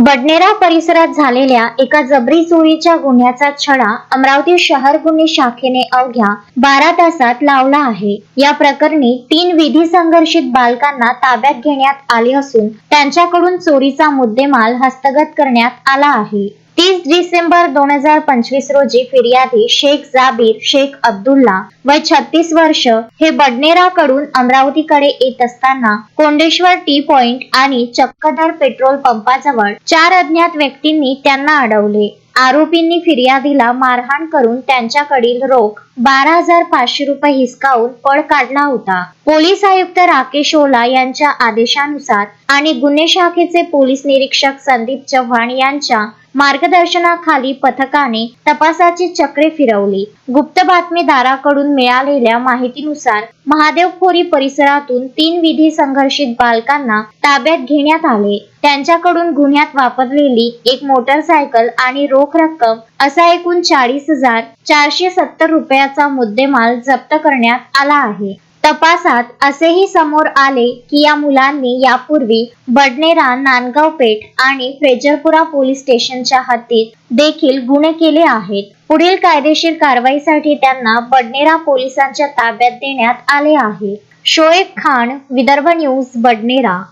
बडनेरा परिसरात झालेल्या एका जबरी चोरीच्या गुन्ह्याचा छडा अमरावती शहर गुन्हे शाखेने अवघ्या 12 तासात लावला आहे। या प्रकरणी 3 विधी संघर्षित बालकांना ताब्यात घेण्यात आले असून त्यांच्याकडून चोरीचा मुद्देमाल हस्तगत करण्यात आला आहे। 30 डिसेंबर 2025 रोजी फिर्यादी शेख जाबीर शेख अब्दुल्ला वय 36 वर्ष हे बडनेराकडून अमरावतीकडे येत असताना कोंडेश्वर टी पॉइंट आणि चक्कदर पेट्रोल पंपाजवळ 4 अज्ञात व्यक्तींनी त्यांना अडवले। आरोपींनी फिर्यादीला मारहाण करून त्यांच्याकडील रोख 12,500 रुपये हिसकावून पळ काढला होता। पोलीस आयुक्त राकेश ओला यांच्या आदेशानुसार आणि गुन्हे शाखेचे पोलीस निरीक्षक संदीप चव्हाण यांच्या मार्गदर्शनाखाली पथकाने तपासाची चक्रे फिरवली। गुप्त बातमीदाराकडून मिळालेल्या माहितीनुसार महादेवखोरी परिसरातून 3 विधी संघर्षित बालकांना ताब्यात घेण्यात आले। त्यांच्याकडून गुन्ह्यात वापरलेली एक मोटरसायकल आणि रोख रक्कम असा एकूण 40,470 रुपयाचा मुद्देमाल जप्त करण्यात आला आहे। तपासात असेही समोर आले की या मुलांनी यापूर्वी बडनेरा, नांदगाव पेठ आणि फ्रेजरपुरा पोलीस स्टेशनच्या हद्दीत देखील गुन्हे केले आहेत। पुढील कायदेशीर कारवाईसाठी त्यांना बडनेरा पोलिसांच्या ताब्यात देण्यात आले आहे। शोएब खान, विदर्भ न्यूज, बडनेरा।